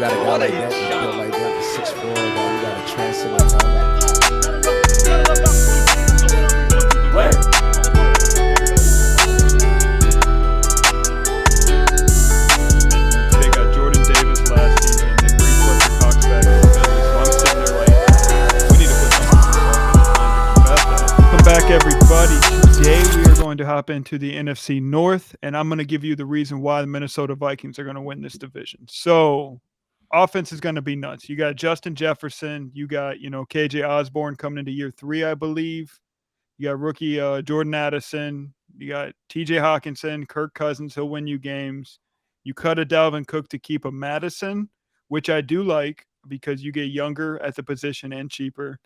got a guy like that, that's built like that, the 6'4", that you got to transcend and all that. They got Jordan Davis last season. They bring Fletcher Cox back in the Phillies. So I'm sitting there like, we need to put something on this offensive line to combat that. Welcome back, everybody. Today we are going to hop into the NFC North, and I'm going to give you the reason why the Minnesota Vikings are going to win this division. So, offense is going to be nuts. You got Justin Jefferson. You got, KJ Osborne coming into year 3, I believe. You got rookie Jordan Addison. You got TJ Hawkinson, Kirk Cousins. He'll win you games. You cut a Dalvin Cook to keep a Madison, which I do like because you get younger at the position and cheaper.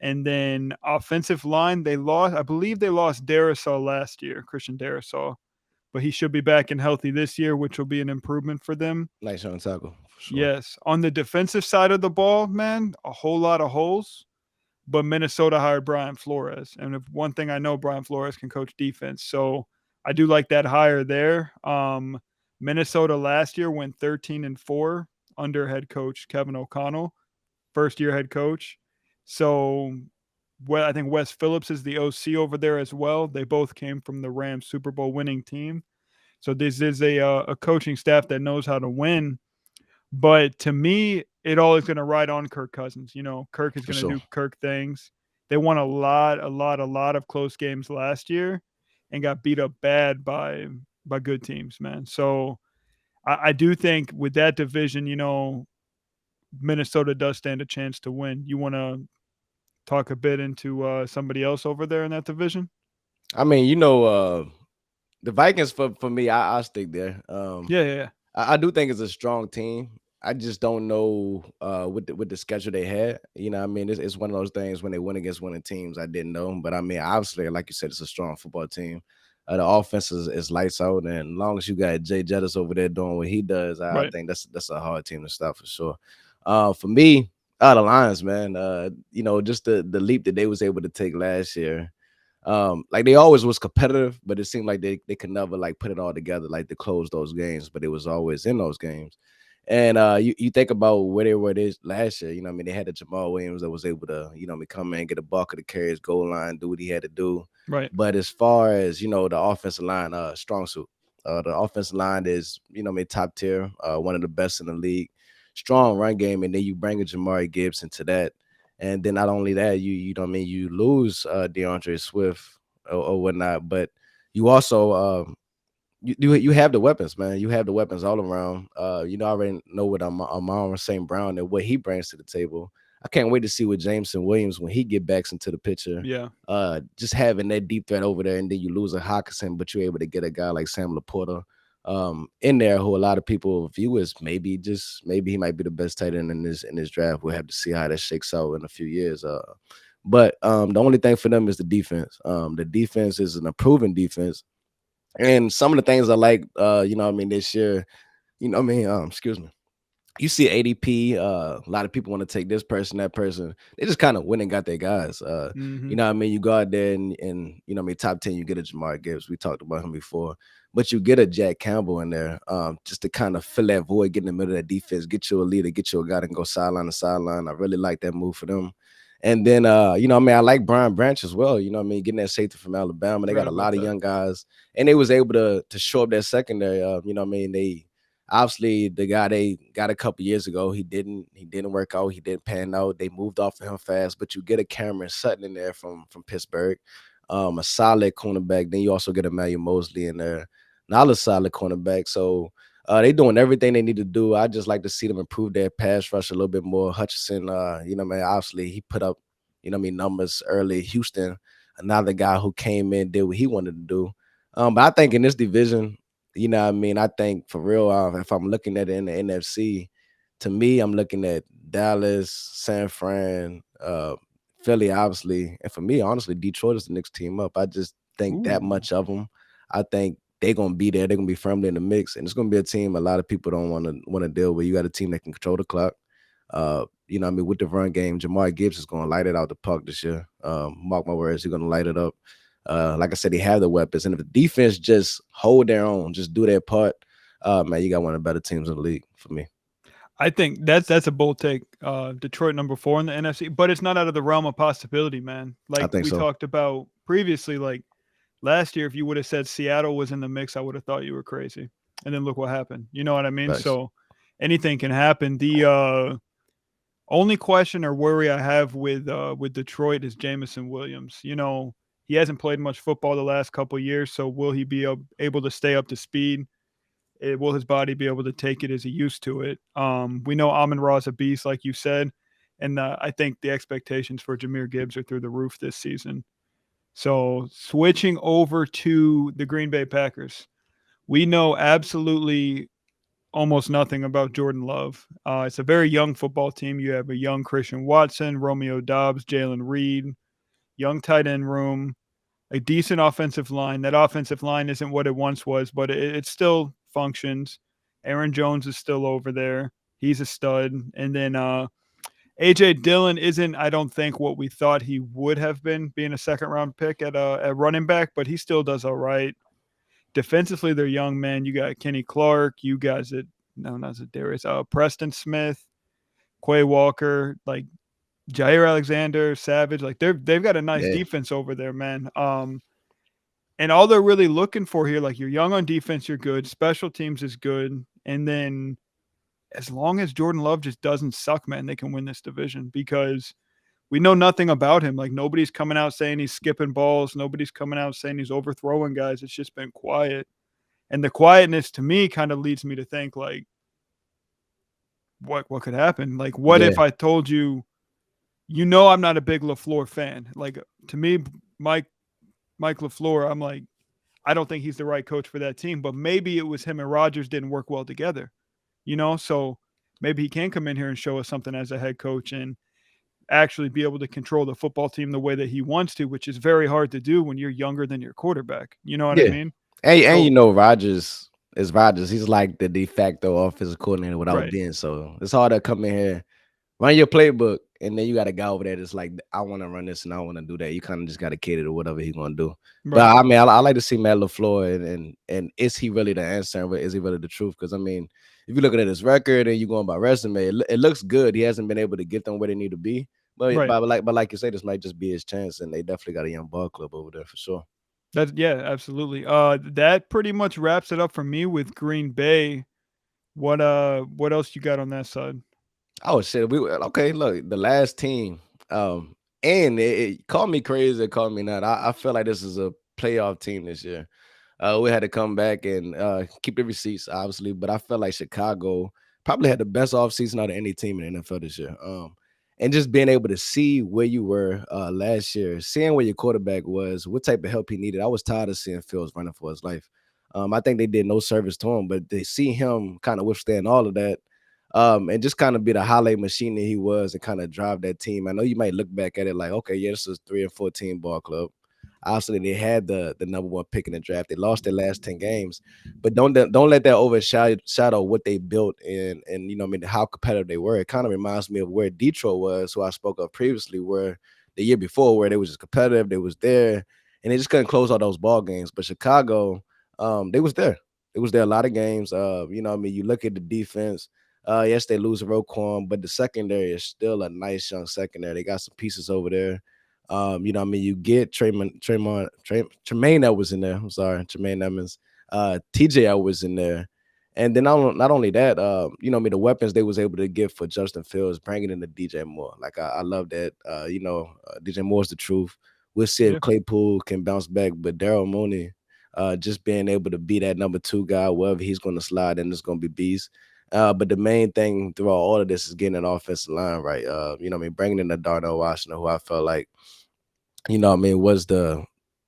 And then offensive line, I believe they lost Darrisaw last year, Christian Darrisaw. But he should be back and healthy this year, which will be an improvement for them. Nice on tackle, for sure. Yes. On the defensive side of the ball, man, a whole lot of holes. But Minnesota hired Brian Flores. And if one thing I know, Brian Flores can coach defense. So I do like that hire there. Minnesota last year went 13-4 under head coach Kevin O'Connell, first-year head coach. So I think Wes Phillips is the OC over there as well. They both came from the Rams Super Bowl winning team. So this is a coaching staff that knows how to win. But to me, it all is going to ride on Kirk Cousins. Kirk is going to do Kirk things. They won a lot of close games last year and got beat up bad by good teams, man. So I do think with that division, Minnesota does stand a chance to win. You want to talk a bit into somebody else over there in that division? I mean, the Vikings for me, I'll stick there. Yeah. I do think it's a strong team. I just don't know with the schedule they had. It's one of those things when they win against winning teams. I didn't know, but I mean, obviously, like you said, it's a strong football team. The offense is lights out, and as long as you got Jay Jettis over there doing what he does, I think that's a hard team to stop for sure. For me, the Lions, man, just the leap that they was able to take last year. Like they always was competitive, but it seemed like they could never like put it all together, like to close those games, but it was always in those games. And you think about where they were this last year, they had the Jamal Williams that was able to, come in, get a buck of the carries, goal line, do what he had to do. Right. But as far as, the offensive line, strong suit. The offensive line is, top tier, one of the best in the league. Strong run game, and then you bring a Jamari Gibbs into that. And then not only that, you lose DeAndre Swift or whatnot, but you also you have the weapons, man. You have the weapons all around. I already know what Amon St. Brown and what he brings to the table. I can't wait to see what Jameson Williams when he get back into the picture. Yeah. Just having that deep threat over there, and then you lose a Hawkinson, but you're able to get a guy like Sam Laporta in there, who a lot of people view as maybe he might be the best tight end in this draft. We'll have to see how that shakes out in a few years. But the only thing for them is the defense. The defense is an improving defense. And some of the things I like, this year, excuse me. You see ADP, a lot of people want to take this person, that person. They just kind of went and got their guys. You go out there and top 10, you get a Jamar Gibbs. We talked about him before. But you get a Jack Campbell in there just to kind of fill that void, get in the middle of that defense, get you a leader, get you a guy that can go sideline to sideline. I really like that move for them. And then, I like Brian Branch as well. Getting that safety from Alabama. They got a lot of young guys. And they was able to show up that secondary. They obviously the guy they got a couple years ago, he didn't work out. He didn't pan out. They moved off of him fast. But you get a Cameron Sutton in there from Pittsburgh, a solid cornerback. Then you also get Emmanuel Mosley in there, another solid cornerback. So they doing everything they need to do. I just like to see them improve their pass rush a little bit more. Hutchinson, obviously he put up, numbers early. Houston, another guy who came in, did what he wanted to do. But I think in this division, I think for real, if I'm looking at it in the NFC, to me, I'm looking at Dallas, San Fran, Philly, obviously. And for me, honestly, Detroit is the next team up. I just think that much of them. I think they're going to be there. They're going to be firmly in the mix. And it's going to be a team a lot of people don't want to deal with. You got a team that can control the clock. With the run game, Jamar Gibbs is going to light it out the park this year. Mark my words, he's going to light it up. Like I said, they have the weapons. And if the defense just hold their own, just do their part, man, you got one of the better teams in the league for me. I think that's a bold take. Detroit number 4 in the NFC, but it's not out of the realm of possibility, man. I Like think we so. talked about previously, like last year, if you would have said Seattle was in the mix, I would have thought you were crazy. And then look what happened. You know what I mean? Facts. So anything can happen. The only question or worry I have with Detroit is Jamison Williams. You know, he hasn't played much football the last couple years, so will he be able to stay up to speed? Will his body be able to take it as he used to it? We know Amon Ra's a beast, like you said, and I think the expectations for Jahmyr Gibbs are through the roof this season. So switching over to the Green Bay Packers, we know absolutely almost nothing about Jordan Love. It's a very young football team. You have a young Christian Watson, Romeo Dobbs, Jalen Reed, young tight end room, a decent offensive line. That offensive line isn't what it once was, but it still functions. Aaron Jones is still over there. He's a stud. And then AJ Dillon isn't, I don't think, what we thought he would have been, being a second round pick at running back, but he still does all right. Defensively, they're young men. You got Kenny Clark. You guys at no, not Zadarious. Preston Smith, Quay Walker, like Jair Alexander, Savage. Like they've got a nice Yeah. defense over there, man. And all they're really looking for here, like you're young on defense, you're good. Special teams is good, and then as long as Jordan Love just doesn't suck, man, they can win this division because we know nothing about him. Like nobody's coming out saying he's skipping balls. Nobody's coming out saying he's overthrowing guys. It's just been quiet. And the quietness to me kind of leads me to think like what could happen? Like what Yeah. if I told you, you know, I'm not a big LaFleur fan. Like to me, Mike LaFleur, I'm like, I don't think he's the right coach for that team, but maybe it was him and Rodgers didn't work well together. You know, so maybe he can come in here and show us something as a head coach and actually be able to control the football team the way that he wants to, which is very hard to do when you're younger than your quarterback. You know what I Yeah. mean? And you So, know, Rodgers is Rodgers. He's like the de facto offensive coordinator without right. being so. It's hard to come in here, run your playbook, and then you got a guy over there that's like, I want to run this and I want to do that. You kind of just got to cater to whatever he's gonna do. But Right. I mean, I like to see Matt LaFleur and is he really the answer? And is he really the truth? Because I mean, if you're looking at his record and you're going by resume, it looks good. He hasn't been able to get them where they need to be. But, Right. like you say, this might just be his chance, and they definitely got a young ball club over there for sure. That's yeah, absolutely. That pretty much wraps it up for me with Green Bay. What else you got on that side? Oh shit, okay. Look, the last team, and it called me crazy, it called me not. I feel like this is a playoff team this year. We had to come back and keep the receipts, obviously, but I felt like Chicago probably had the best offseason out of any team in the NFL this year. And just being able to see where you were last year, seeing where your quarterback was, what type of help he needed. I was tired of seeing Fields running for his life. I think they did no service to him, but they see him kind of withstand all of that. And just kind of be the highlight machine that he was and kind of drive that team. I know you might look back at it like, okay, yeah, this is 3-14 ball club. Obviously, they had the number one pick in the draft. They lost their last 10 games, but don't let that overshadow what they built and you know, I mean, how competitive they were. It kind of reminds me of where Detroit was, who I spoke of previously, where the year before, where they was just competitive, they was there, and they just couldn't close all those ball games. But Chicago, they was there. It was there a lot of games. You know, I mean, you look at the defense. Yes, they lose Roquan, but the secondary is still a nice young secondary. They got some pieces over there. You know, what I mean, you get Tremaine that was in there. I'm sorry, Tremaine Evans. TJ was in there, and then not only that, you know, what I mean, the weapons they was able to get for Justin Fields, bringing in the DJ Moore. Like I love that. You know, DJ Moore's the truth. We'll see if Yeah. Claypool can bounce back, but Daryl Mooney, just being able to be that number 2 guy, wherever he's going to slide, and it's going to be beast. But the main thing throughout all of this is getting an offensive line right. You know, what I mean, bringing in the Darnell Washington, who I felt like, you know, what I mean, was the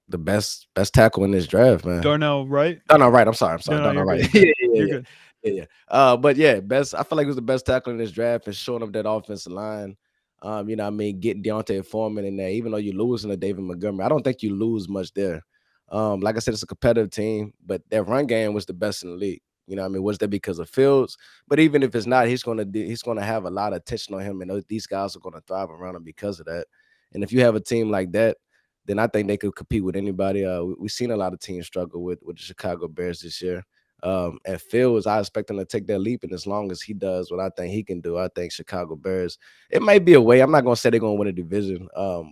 best tackle in this draft, man. Darnell, right? Darnell Wright. I'm sorry. No, no, Darnell you're good. Wright. You're Yeah, good. yeah, You're yeah, good. yeah, yeah. But yeah, best. I feel like he was the best tackle in this draft and showing up that offensive line. You know, what I mean, getting Deontay Foreman in there, even though you're losing to David Montgomery, I don't think you lose much there. Like I said, it's a competitive team, but their run game was the best in the league. You know, what I mean, was that because of Fields? But even if it's not, he's gonna have a lot of attention on him, and these guys are gonna thrive around him because of that. And if you have a team like that, then I think they could compete with anybody. We've seen a lot of teams struggle with the Chicago Bears this year. And Fields, I expect him to take that leap. And as long as he does what I think he can do, I think Chicago Bears, it might be a way. I'm not gonna say they're gonna win a division,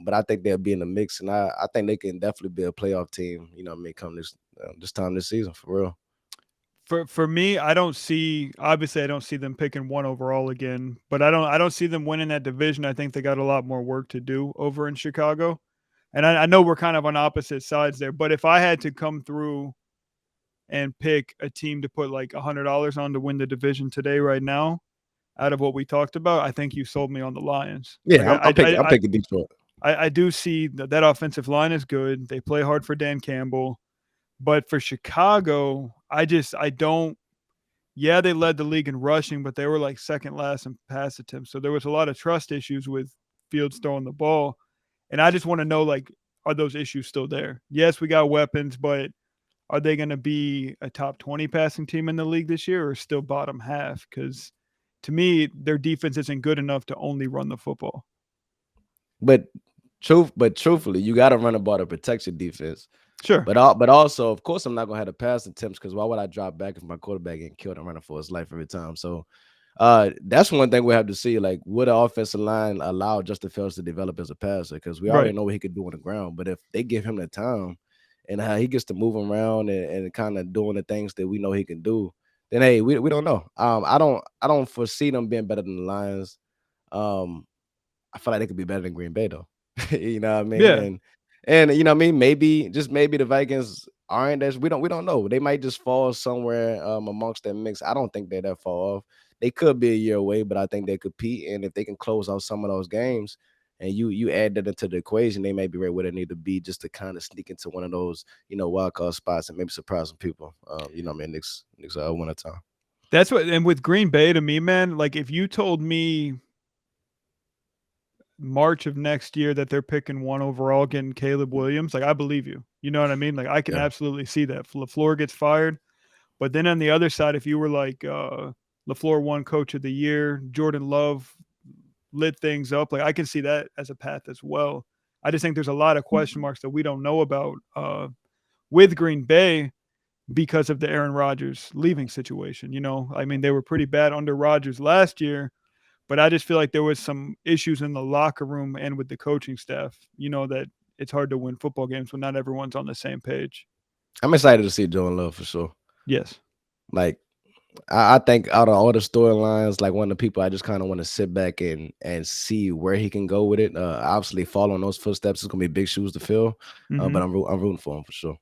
but I think they'll be in the mix, and I think they can definitely be a playoff team. You know, what I mean, come this time this season for real. For me, I don't see obviously I don't see them picking one overall again, but I don't see them winning that division. I think they got a lot more work to do over in Chicago. And I know we're kind of on opposite sides there, but if I had to come through and pick a team to put like $100 on to win the division today, right now, out of what we talked about, I think you sold me on the Lions. Like Yeah, I'm picking Detroit. I do see that offensive line is good. They play hard for Dan Campbell, but for Chicago, I don't. Yeah, they led the league in rushing, but they were like second last in pass attempts. So there was a lot of trust issues with Fields throwing the ball, and I just want to know, like, are those issues still there? Yes, we got weapons, but are they going to be a top 20 passing team in the league this year, or still bottom half? Because to me, their defense isn't good enough to only run the football. But truthfully, you got to run the ball to protect your defense. Sure. But also, of course, I'm not gonna have the pass attempts because why would I drop back if my quarterback getting killed and running for his life every time? So that's one thing we have to see. Like, would the offensive line allow Justin Fields to develop as a passer? Because we already Right. know what he could do on the ground. But if they give him the time and how he gets to move around and kind of doing the things that we know he can do, then hey, we don't know. I don't foresee them being better than the Lions. Um, I feel like they could be better than Green Bay though. You know what I mean? Yeah. And you know what I mean? Maybe the Vikings aren't as we don't know. They might just fall somewhere amongst that mix. I don't think they're that far off. They could be a year away, but I think they compete. And if they can close out some of those games and you add that into the equation, they may be right where they need to be just to kind of sneak into one of those, wild card spots and maybe surprise some people. You know what I mean, next winter time. That's what, and with Green Bay, to me, man, like if you told me March of next year that they're picking one overall, getting Caleb Williams, like I believe you. You know what I mean? Like I can Yeah. absolutely see that. LaFleur gets fired, but then on the other side, if you were like LaFleur won Coach of the Year, Jordan Love lit things up, like I can see that as a path as well. I just think there's a lot of question marks that we don't know about with Green Bay because of the Aaron Rodgers leaving situation. You know, I mean, they were pretty bad under Rodgers last year, but I just feel like there was some issues in the locker room and with the coaching staff, that it's hard to win football games when not everyone's on the same page. I'm excited to see Jordan Love for sure. Yes. Like I think out of all the storylines, like one of the people I just kind of want to sit back and see where he can go with it. Obviously, following those footsteps is gonna be big shoes to fill, Mm-hmm. but I'm rooting for him for sure.